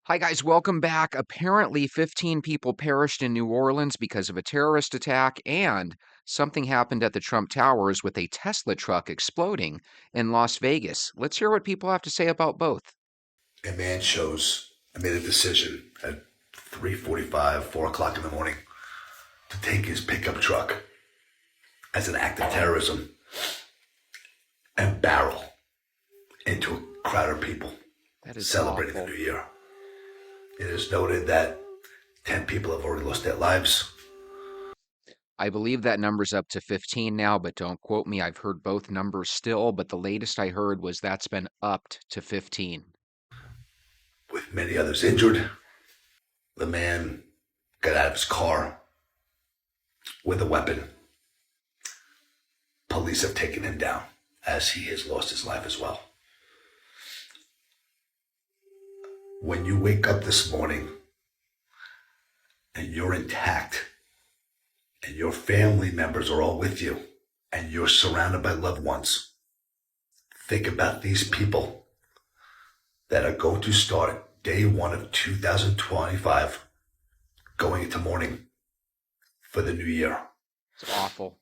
Hi, guys. Welcome back. Apparently, 15 people perished in New Orleans because of a terrorist attack, and something happened at the Trump Towers with a Tesla truck exploding in Las Vegas. Let's hear what people have to say about both. A man made a decision at 3:45, 4 o'clock in the morning to take his pickup truck as an act of terrorism and barrel into a crowd of people That is celebrating awful. the new year. It is noted that 10 people have already lost their lives. I believe that number's up to 15 now, but don't quote me. I've heard both numbers still, but the latest I heard was that's been upped to 15. With many others injured. The man got out of his car with a weapon. Police have taken him down as he has lost his life as well. When you wake up this morning and you're intact and your family members are all with you and you're surrounded by loved ones, think about these people that are going to start day one of 2025 going into mourning for the new year. It's awful.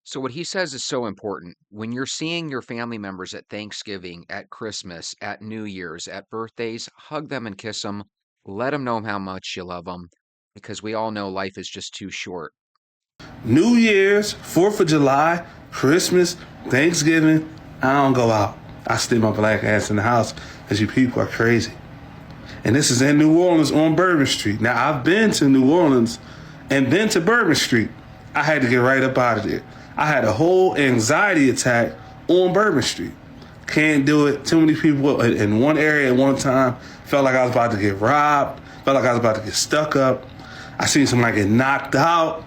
So what he says is so important. When you're seeing your family members at Thanksgiving, at Christmas, at New Year's, at birthdays, hug them and kiss them. Let them know how much you love them, because we all know life is just too short. New Year's, 4th of July, Christmas, Thanksgiving, I don't go out. I stay my black ass in the house because you people are crazy. And this is in New Orleans on Bourbon Street. Now, I've been to New Orleans and been to Bourbon Street. I had to get right up out of there. I had a whole anxiety attack on Bourbon Street. Can't do it. Too many people in one area at one time. Felt like I was about to get robbed. Felt like I was about to get stuck up. I seen somebody get knocked out.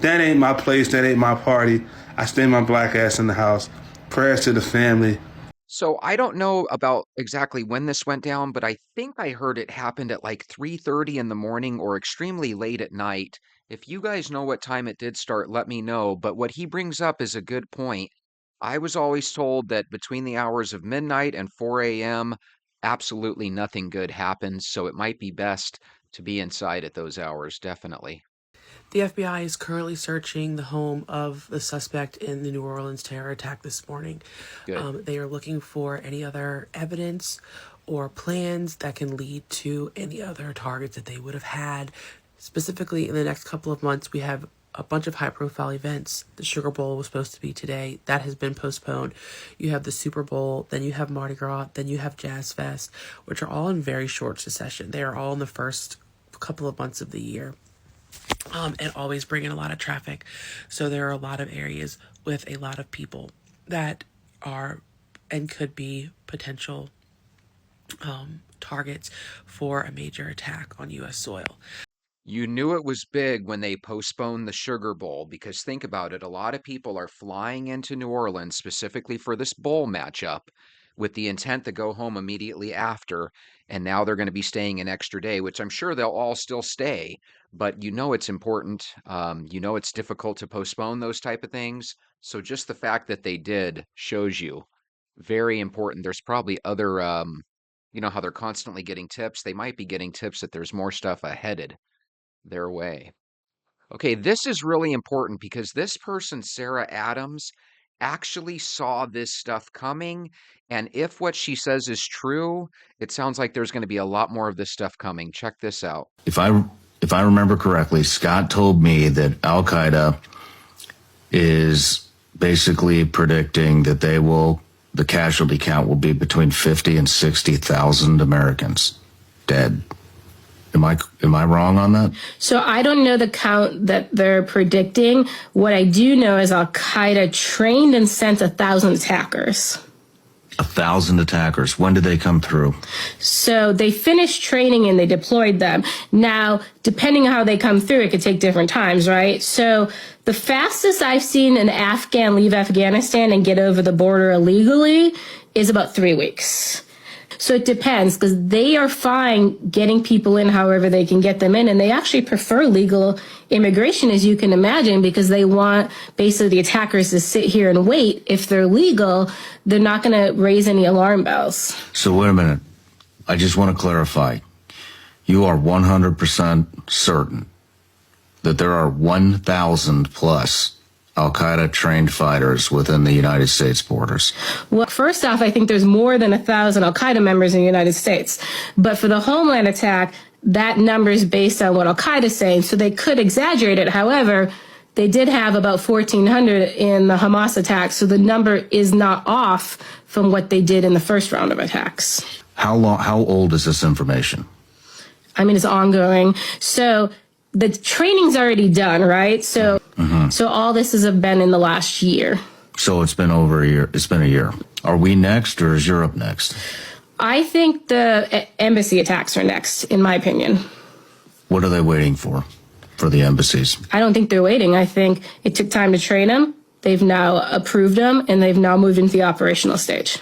That ain't my place. That ain't my party. I stay my black ass in the house. Prayers to the family. So I don't know about exactly when this went down, but I think I heard it happened at like 3:30 in the morning or extremely late at night. If you guys know what time it did start, let me know. But what he brings up is a good point. I was always told that between the hours of midnight and 4 a.m., absolutely nothing good happens. So it might be best to be inside at those hours, definitely. The FBI is currently searching the home of the suspect in the New Orleans terror attack this morning. Good. They are looking for any other evidence or plans that can lead to any other targets that they would have had. Specifically, in the next couple of months, we have a bunch of high-profile events. The Sugar Bowl was supposed to be today. That has been postponed. You have the Super Bowl, then you have Mardi Gras, then you have Jazz Fest, which are all in very short succession. They are all in the first couple of months of the year. And always bring in a lot of traffic. So there are a lot of areas with a lot of people that are and could be potential targets for a major attack on U.S. soil. You knew it was big when they postponed the Sugar Bowl because think about it, a lot of people are flying into New Orleans specifically for this bowl matchup with the intent to go home immediately after, and now they're going to be staying an extra day, which I'm sure they'll all still stay, but you know it's important. You know it's difficult to postpone those type of things. So just the fact that they did shows you very important. There's probably other, you know how they're constantly getting tips. They might be getting tips that there's more stuff ahead their way. Okay, this is really important because this person, Sarah Adams, actually saw this stuff coming. And if what she says is true, it sounds like there's going to be a lot more of this stuff coming. Check this out. If I remember correctly, Scott told me that Al Qaeda is basically predicting that the casualty count will be between 50 and 60,000 Americans dead. Am I wrong on that? So I don't know the count that they're predicting. What I do know is Al Qaeda trained and sent 1,000 attackers. 1,000 attackers. When did they come through? So they finished training and they deployed them. Now, depending on how they come through, it could take different times, right? So the fastest I've seen an Afghan leave Afghanistan and get over the border illegally is about 3 weeks. So it depends because they are fine getting people in however they can get them in. And they actually prefer legal immigration, as you can imagine, because they want basically the attackers to sit here and wait. If they're legal, they're not going to raise any alarm bells. So wait a minute. I just want to clarify. You are 100% certain that there are 1,000 plus Al-Qaeda trained fighters within the United States borders? Well, first off, I think there's more than 1,000 Al-Qaeda members in the United States. But for the Homeland attack, that number is based on what Al-Qaeda is saying, so they could exaggerate it. However, they did have about 1,400 in the Hamas attack, so the number is not off from what they did in the first round of attacks. How old is this information? I mean, it's ongoing. So the training's already done, right? So so all this has been in the last year. So it's been over a year. It's been a year. Are we next or is Europe next? I think the embassy attacks are next, in my opinion. What are they waiting for the embassies? I don't think they're waiting. I think it took time to train them. They've now approved them, and they've now moved into the operational stage.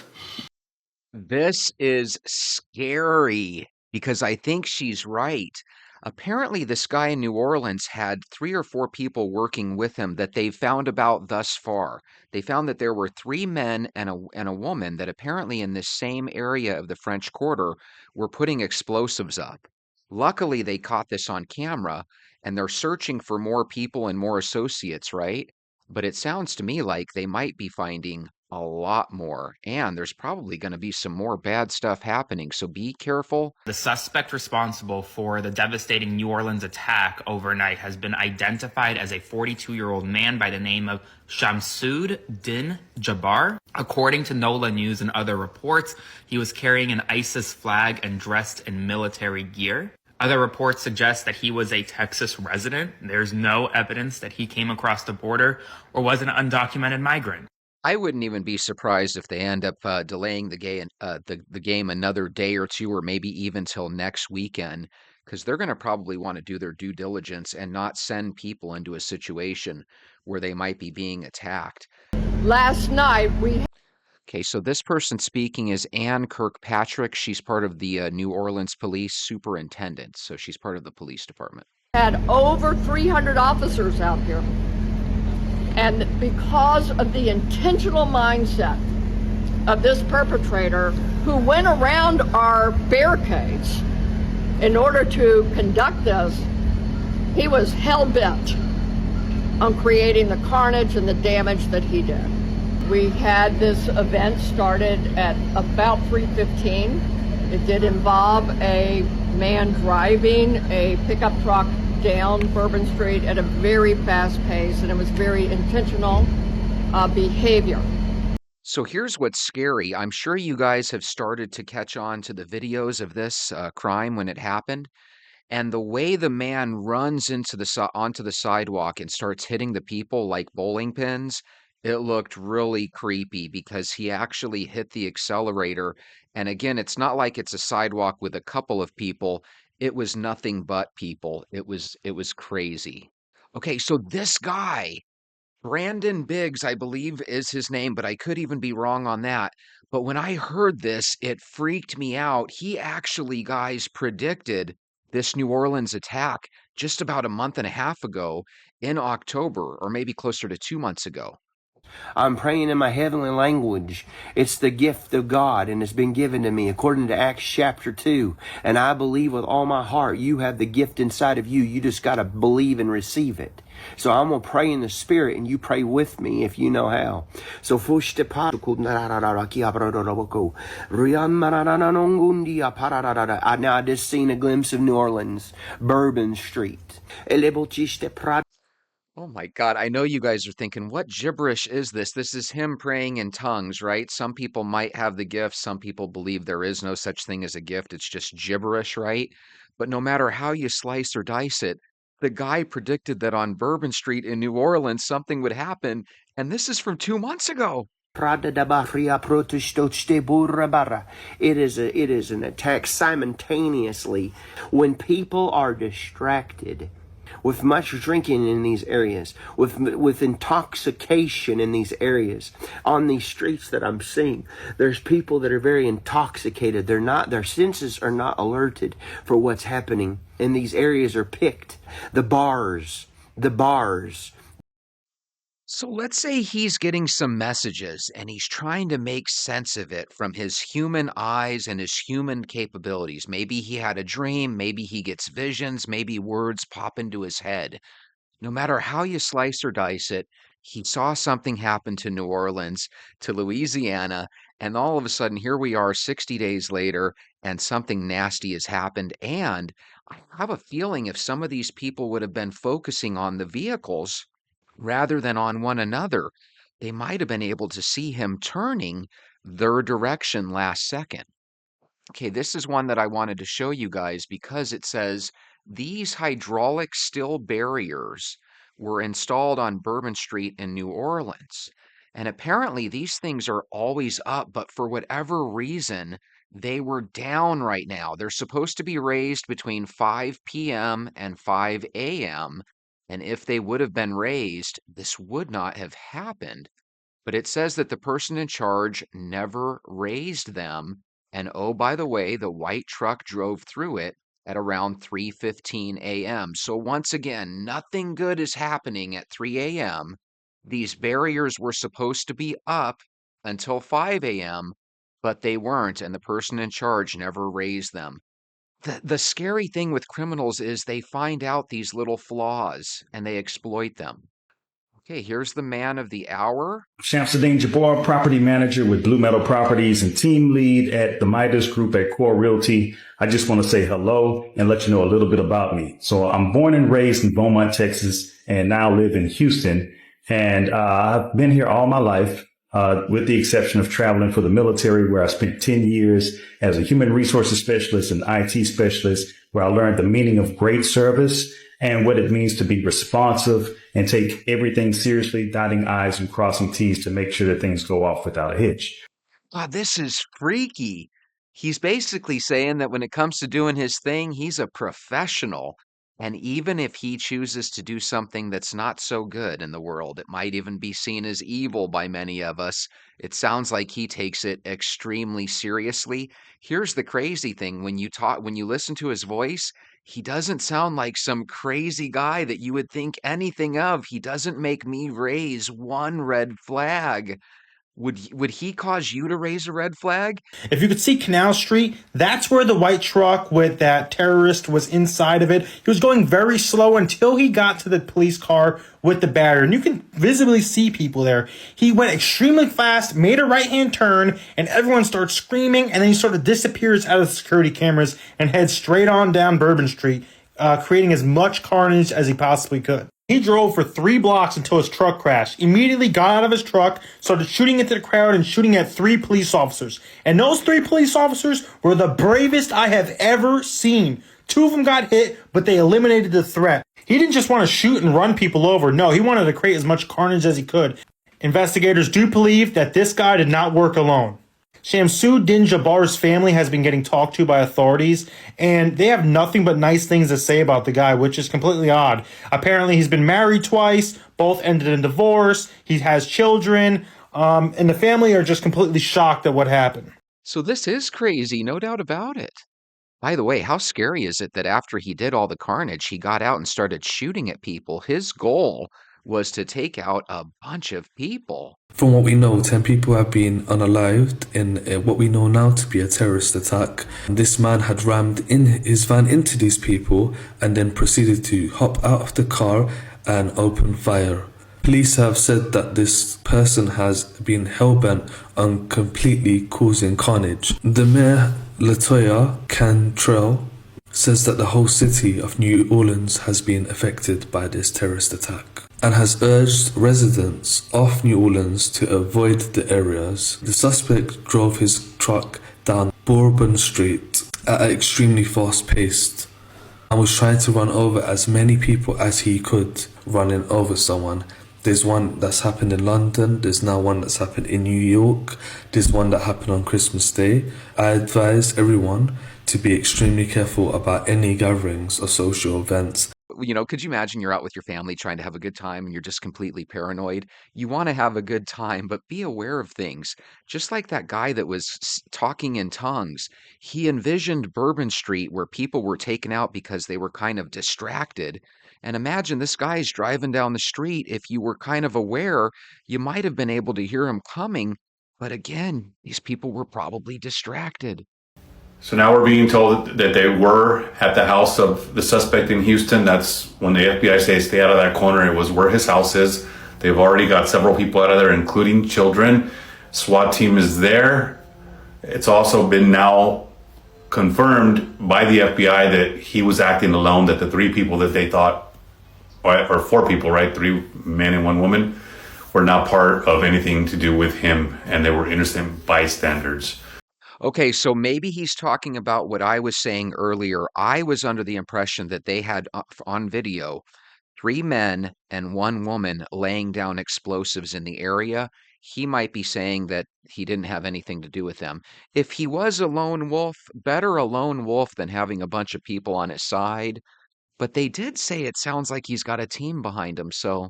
This is scary because I think she's right. Apparently, this guy in New Orleans had 3 or 4 people working with him that they've found about thus far. They found that there were 3 men and a woman that apparently in this same area of the French Quarter were putting explosives up. Luckily, they caught this on camera and they're searching for more people and more associates, right? But it sounds to me like they might be finding a lot more, and there's probably going to be some more bad stuff happening, so be careful. The suspect responsible for the devastating New Orleans attack overnight has been identified as a 42-year-old man by the name of Shamsud Din Jabbar. According to NOLA News and other reports, he was carrying an ISIS flag and dressed in military gear. Other reports suggest that he was a Texas resident. There's no evidence that he came across the border or was an undocumented migrant. I wouldn't even be surprised if they end up delaying the game another day or two, or maybe even till next weekend, because they're going to probably want to do their due diligence and not send people into a situation where they might be being attacked. Last night, we Okay, so this person speaking is Ann Kirkpatrick. She's part of the New Orleans Police Superintendent, so she's part of the police department. had over 300 officers out here. And because of the intentional mindset of this perpetrator who went around our barricades in order to conduct this, he was hell-bent on creating the carnage and the damage that he did. We had this event started at about 3:15. It did involve a man driving a pickup truck down Bourbon Street at a very fast pace, and it was very intentional behavior. So here's what's scary. I'm sure you guys have started to catch on to the videos of this crime when it happened. And the way the man runs into onto the sidewalk and starts hitting the people like bowling pins, it looked really creepy because he actually hit the accelerator. And again, it's not like it's a sidewalk with a couple of people. It was nothing but people. It was crazy. Okay, so this guy, Brandon Biggs, I believe is his name, but I could even be wrong on that. But when I heard this, it freaked me out. He actually, guys, predicted this New Orleans attack just about a month and a half ago in October, or maybe closer to 2 months ago. I'm praying in my heavenly language. It's the gift of God, and it's been given to me according to Acts chapter 2. And I believe with all my heart you have the gift inside of you. You just got to believe and receive it. So I'm going to pray in the Spirit, and you pray with me if you know how. So now I just seen a glimpse of New Orleans, Bourbon Street. Oh my God, I know you guys are thinking, what gibberish is this? This is him praying in tongues, right? Some people might have the gift. Some people believe there is no such thing as a gift. It's just gibberish, right? But no matter how you slice or dice it, the guy predicted that on Bourbon Street in New Orleans, something would happen. And this is from 2 months ago. It is an attack simultaneously when people are distracted with much drinking in these areas, with intoxication in these areas. On these streets that I'm seeing, there's people that are very intoxicated. Their senses are not alerted for what's happening. And these areas are picked. The bars. So let's say he's getting some messages and he's trying to make sense of it from his human eyes and his human capabilities. Maybe he had a dream, maybe he gets visions, maybe words pop into his head. No matter how you slice or dice it, he saw something happen to New Orleans, to Louisiana, and all of a sudden here we are 60 days later and something nasty has happened. And I have a feeling if some of these people would have been focusing on the vehicles rather than on one another, they might have been able to see him turning their direction last second. Okay, this is one that I wanted to show you guys because it says these hydraulic still barriers were installed on Bourbon Street in New Orleans. And apparently these things are always up, but for whatever reason, they were down right now. They're supposed to be raised between 5 p.m. and 5 a.m. And if they would have been raised, this would not have happened. But it says that the person in charge never raised them. And oh, by the way, the white truck drove through it at around 3:15 a.m. So once again, nothing good is happening at 3 a.m. These barriers were supposed to be up until 5 a.m., but they weren't, and the person in charge never raised them. The scary thing with criminals is they find out these little flaws and they exploit them. Okay, here's the man of the hour. Shamsuddin Jabbar, property manager with Blue Metal Properties and team lead at the Midas Group at Core Realty. I just want to say hello and let you know a little bit about me. So I'm born and raised in Beaumont, Texas, and now live in Houston. And I've been here all my life, with the exception of traveling for the military, where I spent 10 years as a human resources specialist and IT specialist, where I learned the meaning of great service and what it means to be responsive and take everything seriously, dotting I's and crossing T's to make sure that things go off without a hitch. Wow, this is freaky. He's basically saying that when it comes to doing his thing, he's a professional. And even if he chooses to do something that's not so good in the world, it might even be seen as evil by many of us. It sounds like he takes it extremely seriously. Here's the crazy thing. When you listen to his voice, he doesn't sound like some crazy guy that you would think anything of. He doesn't make me raise one red flag. Would he cause you to raise a red flag? If you could see Canal Street, that's where the white truck with that terrorist was inside of it. He was going very slow until he got to the police car with the barrier. And you can visibly see people there. He went extremely fast, made a right-hand turn, and everyone starts screaming. And then he sort of disappears out of the security cameras and heads straight on down Bourbon Street, creating as much carnage as he possibly could. He drove for 3 blocks until his truck crashed, immediately got out of his truck, started shooting into the crowd and shooting at 3 police officers. And those 3 police officers were the bravest I have ever seen. 2 of them got hit, but they eliminated the threat. He didn't just want to shoot and run people over. No, he wanted to create as much carnage as he could. Investigators do believe that this guy did not work alone. Shamsuddin Jabbar's family has been getting talked to by authorities, and they have nothing but nice things to say about the guy, which is completely odd. Apparently, he's been married twice, both ended in divorce, he has children, and the family are just completely shocked at what happened. So this is crazy, no doubt about it. By the way, how scary is it that after he did all the carnage, he got out and started shooting at people? His goal was to take out a bunch of people. From what we know, 10 people have been unalived in what we know now to be a terrorist attack. This man had rammed in his van into these people and then proceeded to hop out of the car and open fire. Police have said that this person has been hellbent on completely causing carnage. The mayor, Latoya Cantrell, says that the whole city of New Orleans has been affected by this terrorist attack and has urged residents of New Orleans to avoid the areas. The suspect drove his truck down Bourbon Street at an extremely fast pace and was trying to run over as many people as he could, running over someone. There's one that's happened in London, there's now one that's happened in New York, there's one that happened on Christmas Day. I advise everyone to be extremely careful about any gatherings or social events. Could you imagine you're out with your family trying to have a good time and you're just completely paranoid? You want to have a good time, but be aware of things. Just like that guy that was talking in tongues, he envisioned Bourbon Street where people were taken out because they were kind of distracted. And imagine this guy's driving down the street. If you were kind of aware, you might have been able to hear him coming. But again, these people were probably distracted. So now we're being told that they were at the house of the suspect in Houston. That's when the FBI says stay out of that corner. It was where his house is. They've already got several people out of there, including children. SWAT team is there. It's also been now confirmed by the FBI that he was acting alone, that the three people that they thought, or four people, right? 3 men and 1 woman, were not part of anything to do with him, and they were innocent bystanders. Okay, so maybe he's talking about what I was saying earlier. I was under the impression that they had on video 3 men and 1 woman laying down explosives in the area. He might be saying that he didn't have anything to do with them. If he was a lone wolf, better a lone wolf than having a bunch of people on his side. But they did say it sounds like he's got a team behind him, so.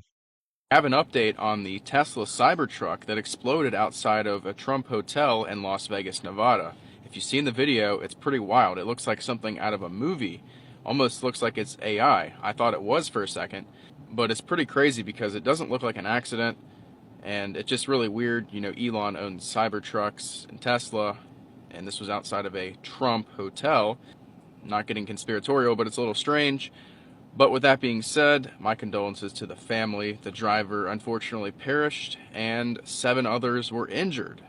I have an update on the Tesla Cybertruck that exploded outside of a Trump hotel in Las Vegas, Nevada. If you've seen the video, it's pretty wild. It looks like something out of a movie. Almost looks like it's AI. I thought it was for a second, but it's pretty crazy because it doesn't look like an accident, and it's just really weird. Elon owns Cybertrucks and Tesla, and this was outside of a Trump hotel. Not getting conspiratorial, but it's a little strange. But with that being said, my condolences to the family. The driver unfortunately perished, and 7 others were injured.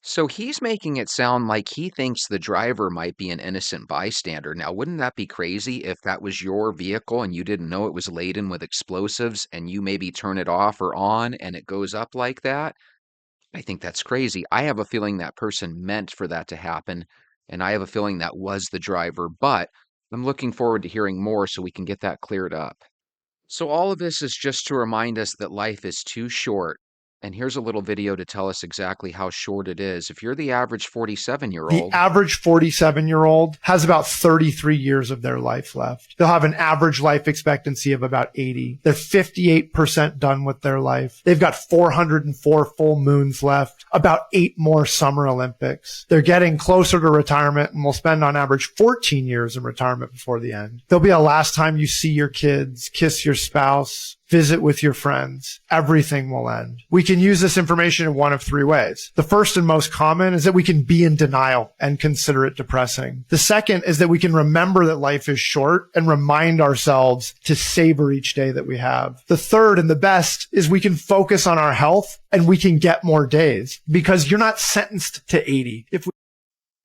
So he's making it sound like he thinks the driver might be an innocent bystander. Now, wouldn't that be crazy if that was your vehicle and you didn't know it was laden with explosives and you maybe turn it off or on and it goes up like that? I think that's crazy. I have a feeling that person meant for that to happen, and I have a feeling that was the driver, but I'm looking forward to hearing more so we can get that cleared up. So all of this is just to remind us that life is too short. And here's a little video to tell us exactly how short it is. If you're the average 47-year-old. The average 47-year-old has about 33 years of their life left. They'll have an average life expectancy of about 80. They're 58% done with their life. They've got 404 full moons left, about 8 more Summer Olympics. They're getting closer to retirement and will spend on average 14 years in retirement before the end. There'll be a last time you see your kids, kiss your spouse, visit with your friends. Everything will end. We can use this information in one of 3 ways. The first and most common is that we can be in denial and consider it depressing. The second is that we can remember that life is short and remind ourselves to savor each day that we have. The third and the best is we can focus on our health and we can get more days because you're not sentenced to 80.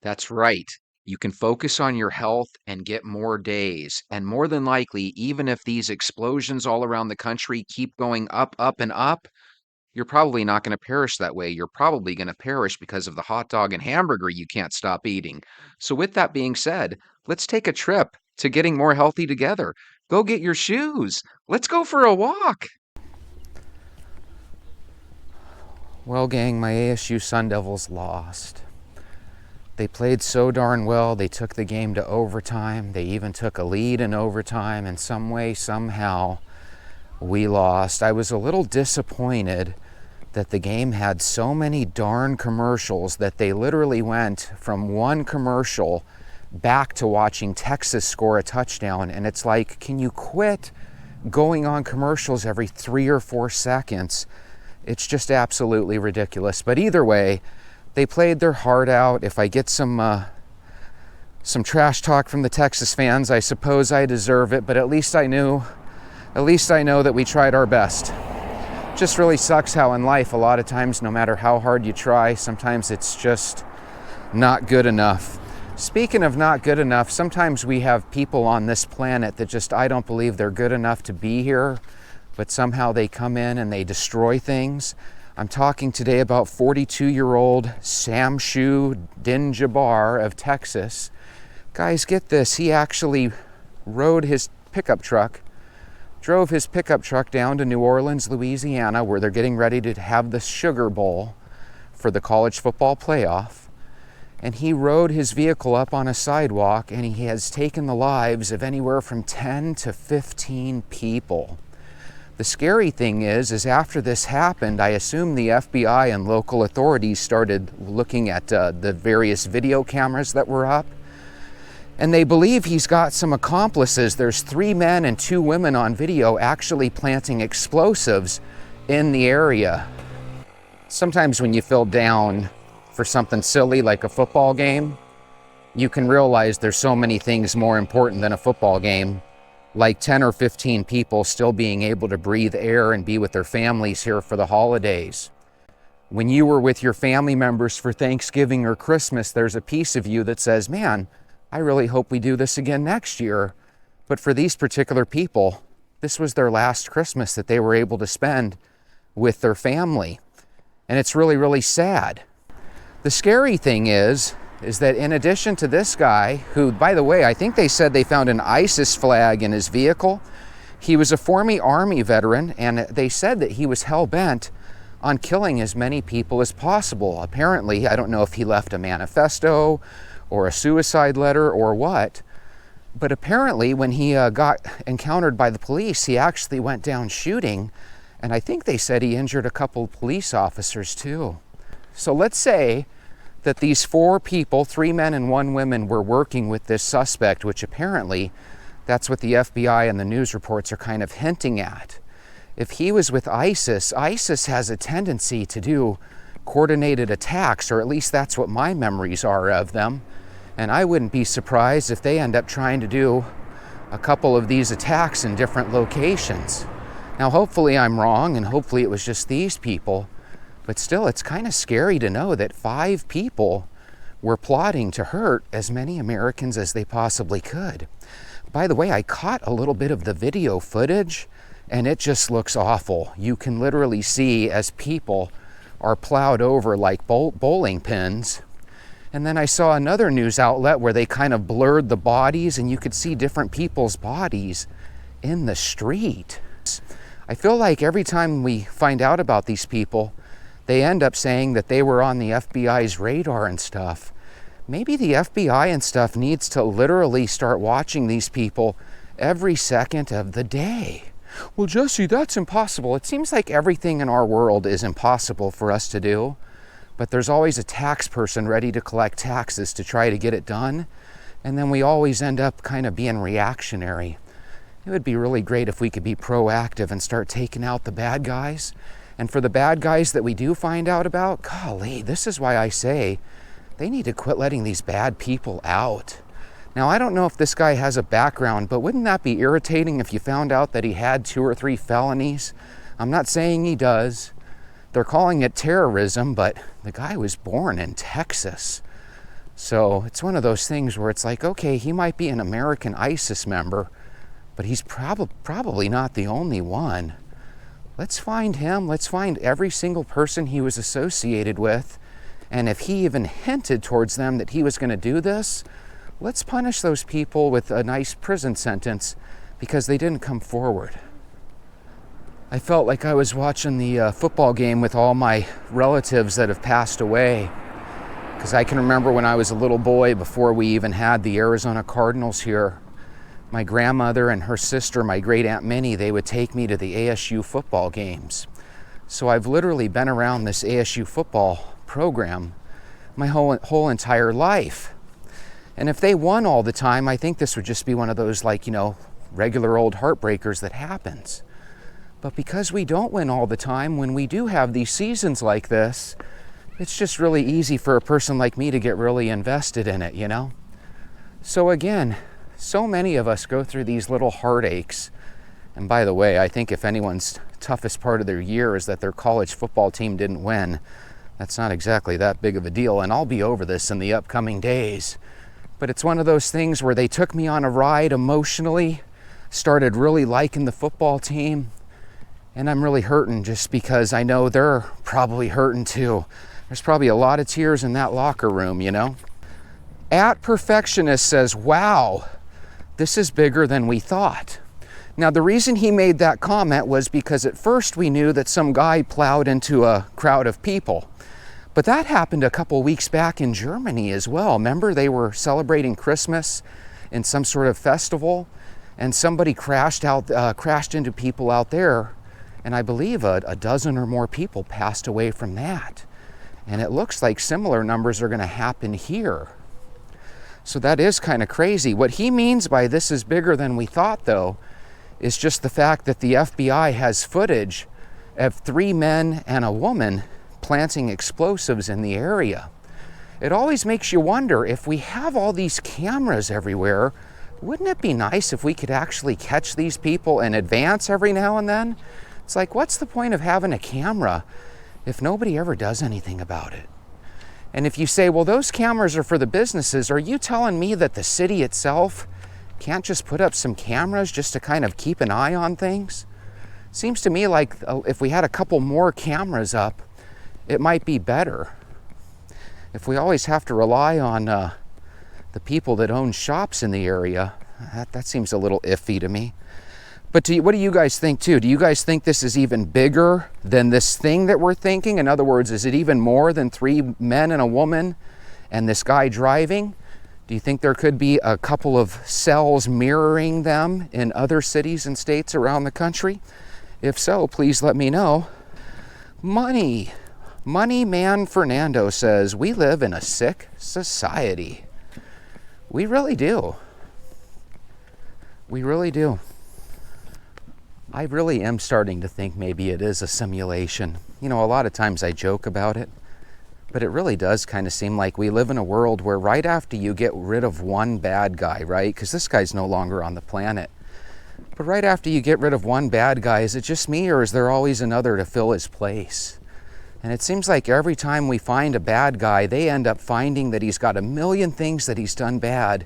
That's right. You can focus on your health and get more days. And more than likely, even if these explosions all around the country keep going up, up, and up, you're probably not going to perish that way. You're probably going to perish because of the hot dog and hamburger you can't stop eating. So with that being said, let's take a trip to getting more healthy together. Go get your shoes. Let's go for a walk. Well, gang, my ASU Sun Devils lost. They played so darn well. They took the game to overtime. They even took a lead in overtime, and some way, somehow, we lost. I was a little disappointed that the game had so many darn commercials that they literally went from one commercial back to watching Texas score a touchdown. And it's like, can you quit going on commercials every 3 or 4 seconds? It's just absolutely ridiculous. But either way, they played their heart out. If I get some trash talk from the Texas fans, I suppose I deserve it, but at least I know that we tried our best. Just really sucks how in life, a lot of times, no matter how hard you try, sometimes it's just not good enough. Speaking of not good enough, sometimes we have people on this planet that just, I don't believe they're good enough to be here, but somehow they come in and they destroy things. I'm talking today about 42-year-old Shamsu Din Jabbar of Texas. Guys, get this. He actually drove his pickup truck down to New Orleans, Louisiana, where they're getting ready to have the Sugar Bowl for the college football playoff. and he rode his vehicle up on a sidewalk, and he has taken the lives of anywhere from 10 to 15 people. The scary thing is after this happened, I assume the FBI and local authorities started looking at the various video cameras that were up, and they believe he's got some accomplices. There's 3 men and 2 women on video actually planting explosives in the area. Sometimes when you feel down for something silly like a football game, you can realize there's so many things more important than a football game, like 10 or 15 people still being able to breathe air and be with their families here for the holidays. When you were with your family members for Thanksgiving or Christmas, there's a piece of you that says, man, I really hope we do this again next year. But for these particular people, this was their last Christmas that they were able to spend with their family. And it's really, really sad. The scary thing is that in addition to this guy, who, by the way, I think they said they found an ISIS flag in his vehicle. He was a former Army veteran, and they said that he was hell-bent on killing as many people as possible. Apparently, I don't know if he left a manifesto or a suicide letter or what, but apparently when he got encountered by the police, he actually went down shooting, and I think they said he injured a couple of police officers too. So let's say that these 4 people, 3 men and 1 woman, were working with this suspect, which apparently that's what the FBI and the news reports are kind of hinting at. If he was with ISIS, ISIS has a tendency to do coordinated attacks, or at least that's what my memories are of them. And I wouldn't be surprised if they end up trying to do a couple of these attacks in different locations. Now, hopefully I'm wrong, and hopefully it was just these people, but still, it's kind of scary to know that 5 people were plotting to hurt as many Americans as they possibly could. By the way, I caught a little bit of the video footage, and it just looks awful. You can literally see as people are plowed over like bowling pins. And then I saw another news outlet where they kind of blurred the bodies, and you could see different people's bodies in the street. I feel like every time we find out about these people, they end up saying that they were on the FBI's radar and stuff. Maybe the FBI and stuff needs to literally start watching these people every second of the day. Well, Jesse, that's impossible. It seems like everything in our world is impossible for us to do. But there's always a tax person ready to collect taxes to try to get it done. And then we always end up kind of being reactionary. It would be really great if we could be proactive and start taking out the bad guys. And for the bad guys that we do find out about, golly, this is why I say they need to quit letting these bad people out. Now, I don't know if this guy has a background, but wouldn't that be irritating if you found out that he had 2 or 3 felonies? I'm not saying he does. They're calling it terrorism, but the guy was born in Texas. So it's one of those things where it's like, okay, he might be an American ISIS member, but he's probably not the only one. Let's find him. Let's find every single person he was associated with. And if he even hinted towards them that he was going to do this, let's punish those people with a nice prison sentence because they didn't come forward. I felt like I was watching the football game with all my relatives that have passed away. Because I can remember when I was a little boy, before we even had the Arizona Cardinals here, my grandmother and her sister, my great Aunt Minnie, they would take me to the ASU football games. So I've literally been around this ASU football program my whole entire life. And if they won all the time, I think this would just be one of those, like, regular old heartbreakers that happens. But because we don't win all the time, when we do have these seasons like this, it's just really easy for a person like me to get really invested in it, So again, so many of us go through these little heartaches. And by the way, I think if anyone's toughest part of their year is that their college football team didn't win, that's not exactly that big of a deal. And I'll be over this in the upcoming days. But it's one of those things where they took me on a ride emotionally, started really liking the football team. And I'm really hurting just because I know they're probably hurting too. There's probably a lot of tears in that locker room, At Perfectionist says, wow, this is bigger than we thought. Now, the reason he made that comment was because at first we knew that some guy plowed into a crowd of people. But that happened a couple weeks back in Germany as well. Remember, they were celebrating Christmas in some sort of festival, and somebody crashed into people out there, and I believe a dozen or more people passed away from that. And it looks like similar numbers are going to happen here. So that is kind of crazy. What he means by this is bigger than we thought, though, is just the fact that the FBI has footage of 3 men and a woman planting explosives in the area. It always makes you wonder, if we have all these cameras everywhere, wouldn't it be nice if we could actually catch these people in advance every now and then? It's like, what's the point of having a camera if nobody ever does anything about it? And if you say, well, those cameras are for the businesses, are you telling me that the city itself can't just put up some cameras just to kind of keep an eye on things? Seems to me like if we had a couple more cameras up, it might be better. If we always have to rely on the people that own shops in the area, that seems a little iffy to me. But what do you guys think too? Do you guys think this is even bigger than this thing that we're thinking? In other words, is it even more than 3 men and a woman and this guy driving? Do you think there could be a couple of cells mirroring them in other cities and states around the country? If so, please let me know. Money Man Fernando says, we live in a sick society. We really do. We really do. I really am starting to think maybe it is a simulation. You know, a lot of times I joke about it, but it really does kind of seem like we live in a world where right after you get rid of one bad guy, right? Because this guy's no longer on the planet. But right after you get rid of one bad guy, is it just me, or is there always another to fill his place? And it seems like every time we find a bad guy, they end up finding that he's got a million things that he's done bad.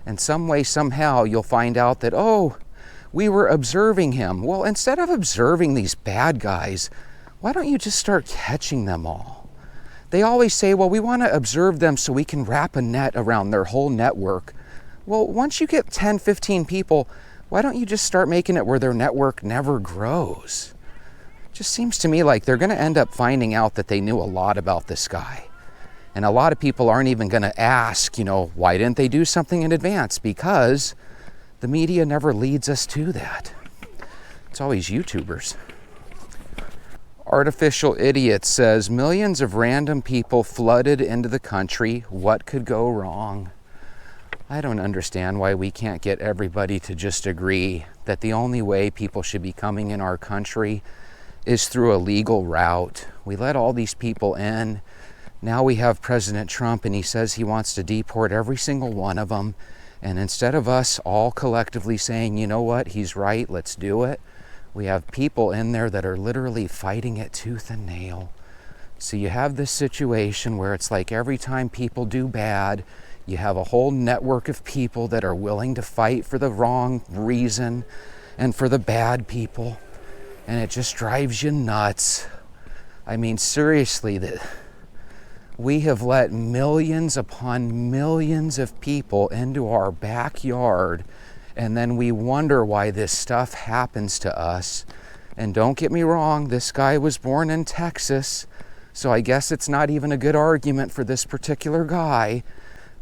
And some way, somehow, you'll find out that, oh, we were observing him. Well, instead of observing these bad guys, why don't you just start catching them all? They always say, well, we want to observe them so we can wrap a net around their whole network. Well, once you get 10, 15 people, why don't you just start making it where their network never grows? Just seems to me like they're going to end up finding out that they knew a lot about this guy. And a lot of people aren't even going to ask, why didn't they do something in advance? Because the media never leads us to that. It's always YouTubers. Artificial Idiot says, millions of random people flooded into the country. What could go wrong? I don't understand why we can't get everybody to just agree that the only way people should be coming in our country is through a legal route. We let all these people in. Now we have President Trump, and he says he wants to deport every single one of them. And instead of us all collectively saying, you know what, he's right, let's do it, we have people in there that are literally fighting it tooth and nail. So you have this situation where it's like every time people do bad, you have a whole network of people that are willing to fight for the wrong reason and for the bad people. And it just drives you nuts. I mean, seriously, we have let millions upon millions of people into our backyard, and then we wonder why this stuff happens to us. And don't get me wrong, this guy was born in Texas, so I guess it's not even a good argument for this particular guy.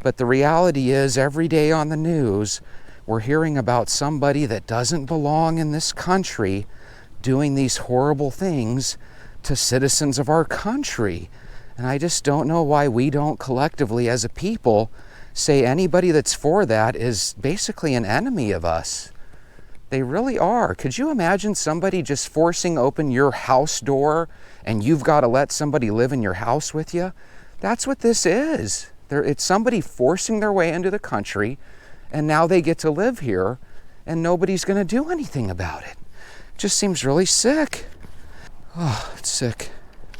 But the reality is, every day on the news, we're hearing about somebody that doesn't belong in this country doing these horrible things to citizens of our country. And I just don't know why we don't collectively as a people say anybody that's for that is basically an enemy of us. They really are. Could you imagine somebody just forcing open your house door and you've got to let somebody live in your house with you? That's what this is. It's somebody forcing their way into the country, and now they get to live here and nobody's going to do anything about it. It just seems really sick. Oh, it's sick.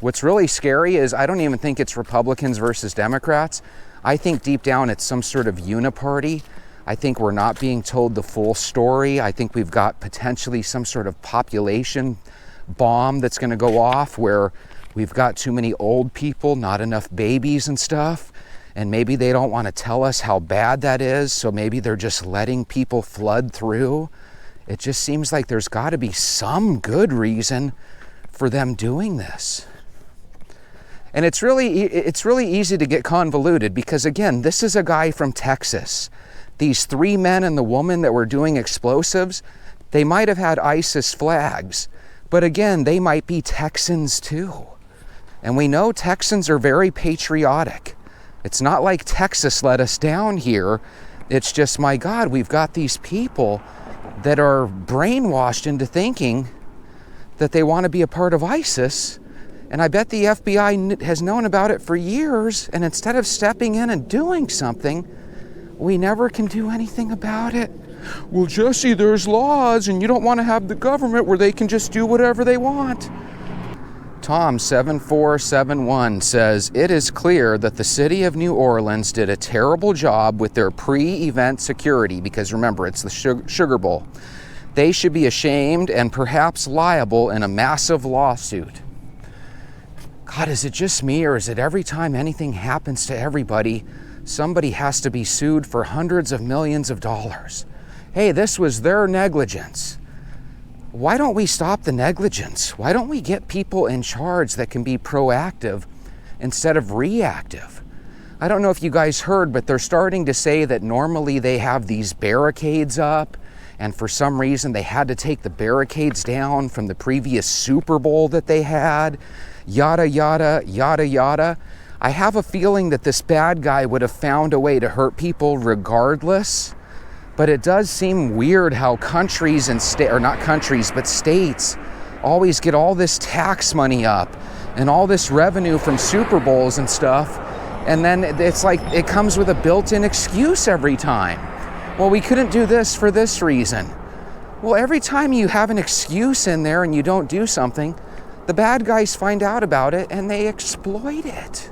What's really scary is I don't even think it's Republicans versus Democrats. I think deep down it's some sort of uniparty. I think we're not being told the full story. I think we've got potentially some sort of population bomb that's going to go off where we've got too many old people, not enough babies and stuff. And maybe they don't want to tell us how bad that is, so maybe they're just letting people flood through. It just seems like there's got to be some good reason for them doing this. And it's really easy to get convoluted because, again, this is a guy from Texas. These 3 men and the woman that were doing explosives, they might have had ISIS flags, but again, they might be Texans too. And we know Texans are very patriotic. It's not like Texas let us down here. It's just, my God, we've got these people that are brainwashed into thinking that they want to be a part of ISIS. And I bet the FBI has known about it for years, and instead of stepping in and doing something, we never can do anything about it. Well, Jesse, there's laws, and you don't want to have the government where they can just do whatever they want. Tom7471 says, it is clear that the city of New Orleans did a terrible job with their pre-event security, because remember, it's the Sugar Bowl. They should be ashamed and perhaps liable in a massive lawsuit. God, is it just me, or is it every time anything happens to everybody, somebody has to be sued for hundreds of millions of dollars? Hey, this was their negligence. Why don't we stop the negligence? Why don't we get people in charge that can be proactive instead of reactive? I don't know if you guys heard, but they're starting to say that normally they have these barricades up, and for some reason they had to take the barricades down from the previous Super Bowl that they had. Yada, yada, yada, yada. I have a feeling that this bad guy would have found a way to hurt people regardless. But it does seem weird how countries and states always get all this tax money up and all this revenue from Super Bowls and stuff. And then it's like it comes with a built-in excuse every time. Well, we couldn't do this for this reason. Well, every time you have an excuse in there and you don't do something, the bad guys find out about it and they exploit it.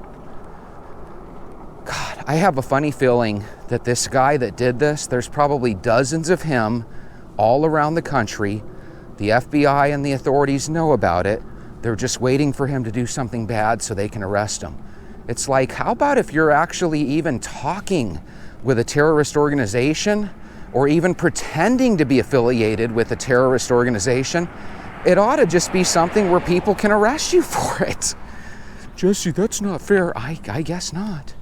God, I have a funny feeling that this guy that did this, there's probably dozens of him all around the country. The FBI and the authorities know about it. They're just waiting for him to do something bad so they can arrest him. It's like, how about if you're actually even talking with a terrorist organization or even pretending to be affiliated with a terrorist organization? It ought to just be something where people can arrest you for it. Jesse, that's not fair. I guess not.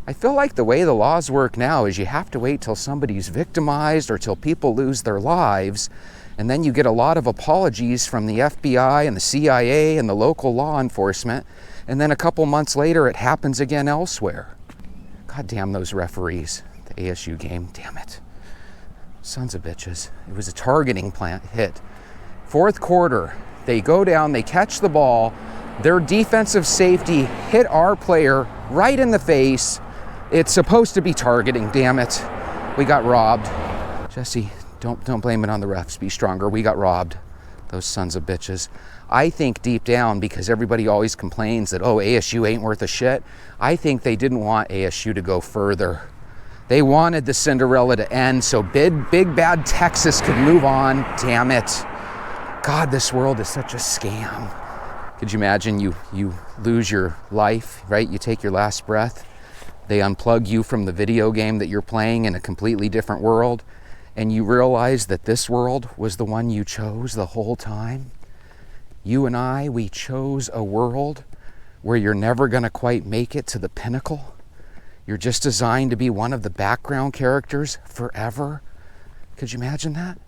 I feel like the way the laws work now is you have to wait till somebody's victimized or till people lose their lives, and then you get a lot of apologies from the FBI and the CIA and the local law enforcement, and then a couple months later it happens again elsewhere. God damn those referees. The ASU game, damn it. Sons of bitches. It was a targeting hit. Fourth quarter, they go down, they catch the ball, their defensive safety hit our player right in the face. It's supposed to be targeting, damn it. We got robbed. Jesse, don't blame it on the refs. Be stronger. We got robbed. Those sons of bitches. I think deep down, because everybody always complains that, oh, ASU ain't worth a shit, I think they didn't want ASU to go further. They wanted the Cinderella to end so big bad Texas could move on. Damn it. God, this world is such a scam. Could you imagine you lose your life, right? You take your last breath. They unplug you from the video game that you're playing in a completely different world, and you realize that this world was the one you chose the whole time. You and I, we chose a world where you're never going to quite make it to the pinnacle. You're just designed to be one of the background characters forever. Could you imagine that?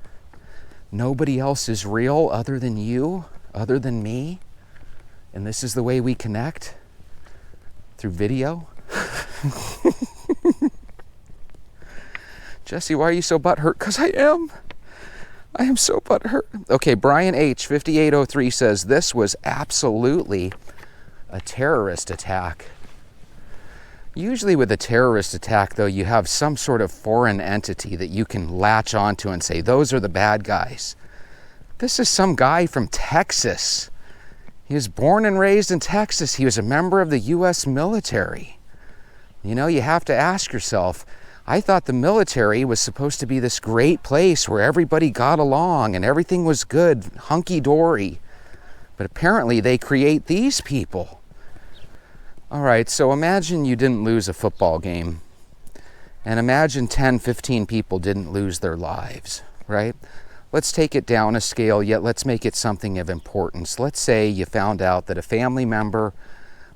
Nobody else is real other than you, other than me. And this is the way we connect, through video. Jesse, why are you so butthurt? Because I am so butthurt. Okay, Brian H. 5803 says, this was absolutely a terrorist attack. Usually with a terrorist attack, though, you have some sort of foreign entity that you can latch onto and say, those are the bad guys. This is some guy from Texas. He was born and raised in Texas. He was a member of the U.S. military. You know, you have to ask yourself, I thought the military was supposed to be this great place where everybody got along and everything was good, hunky-dory. But apparently they create these people. All right, so imagine you didn't lose a football game. And imagine 10, 15 people didn't lose their lives, right? Let's take it down a scale, yet let's make it something of importance. Let's say you found out that a family member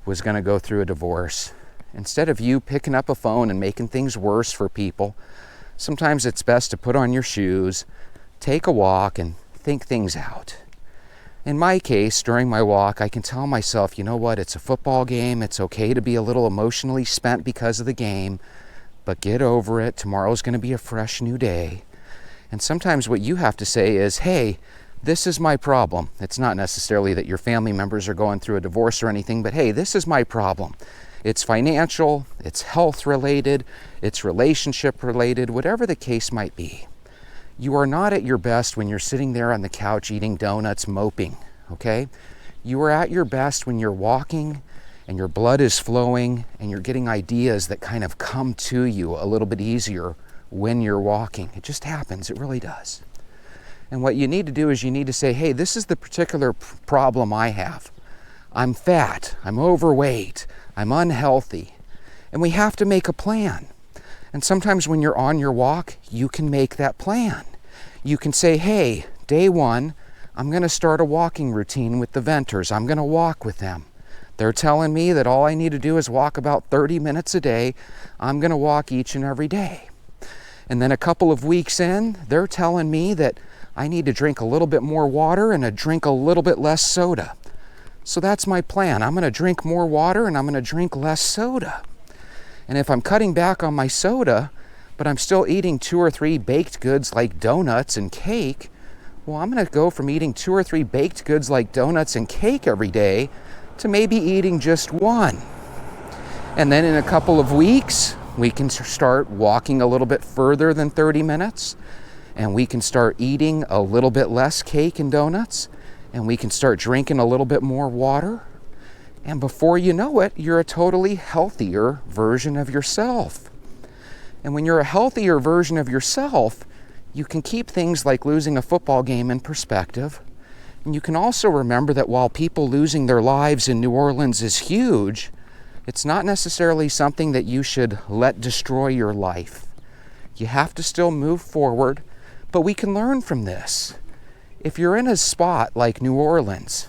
was going to go through a divorce, instead of you picking up a phone and making things worse for people, sometimes it's best to put on your shoes, take a walk, and think things out. In my case, during my walk, I can tell myself, you know what, it's a football game. It's okay to be a little emotionally spent because of the game, but get over it. Tomorrow's going to be a fresh new day. And sometimes what you have to say is, hey, this is my problem. It's not necessarily that your family members are going through a divorce or anything, but hey, this is my problem. It's financial, it's health related, it's relationship related, whatever the case might be. You are not at your best when you're sitting there on the couch eating donuts, moping, okay? You are at your best when you're walking and your blood is flowing and you're getting ideas that kind of come to you a little bit easier when you're walking. It just happens, it really does. And what you need to do is you need to say, hey, this is the particular problem I have. I'm fat, I'm overweight, I'm unhealthy. And we have to make a plan. And sometimes when you're on your walk, you can make that plan. You can say, hey, day one, I'm going to start a walking routine with the Venters. I'm going to walk with them. They're telling me that all I need to do is walk about 30 minutes a day. I'm going to walk each and every day. And then a couple of weeks in, they're telling me that I need to drink a little bit more water and drink a little bit less soda. So that's my plan. I'm going to drink more water and I'm going to drink less soda. And if I'm cutting back on my soda, but I'm still eating 2 or 3 baked goods like donuts and cake, well, I'm going to go from eating 2 or 3 baked goods like donuts and cake every day to maybe eating just 1. And then in a couple of weeks, we can start walking a little bit further than 30 minutes, and we can start eating a little bit less cake and donuts, and we can start drinking a little bit more water. And before you know it, you're a totally healthier version of yourself. And when you're a healthier version of yourself, you can keep things like losing a football game in perspective. And you can also remember that while people losing their lives in New Orleans is huge, it's not necessarily something that you should let destroy your life. You have to still move forward, but we can learn from this. If you're in a spot like New Orleans,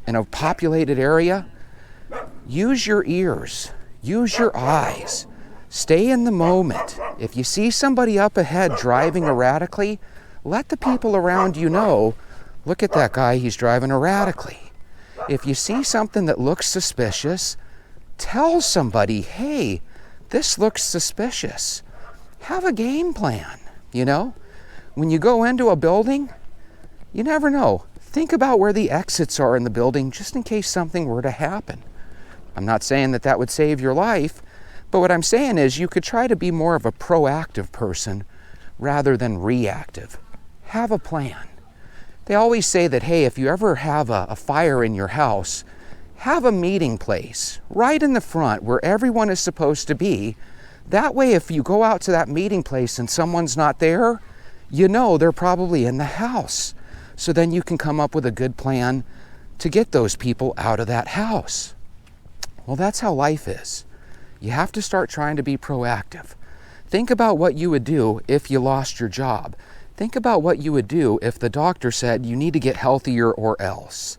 in a populated area, use your ears, use your eyes, stay in the moment. If you see somebody up ahead driving erratically, let the people around you know, look at that guy, he's driving erratically. If you see something that looks suspicious, tell somebody, hey, this looks suspicious. Have a game plan, you know? When you go into a building, you never know. Think about where the exits are in the building just in case something were to happen. I'm not saying that that would save your life, but what I'm saying is you could try to be more of a proactive person rather than reactive. Have a plan. They always say that, hey, if you ever have a fire in your house, have a meeting place right in the front where everyone is supposed to be. That way, if you go out to that meeting place and someone's not there, you know they're probably in the house. So then you can come up with a good plan to get those people out of that house. Well, that's how life is. You have to start trying to be proactive. Think about what you would do if you lost your job. Think about what you would do if the doctor said you need to get healthier or else.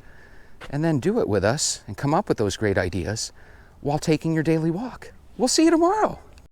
And then do it with us and come up with those great ideas while taking your daily walk. We'll see you tomorrow.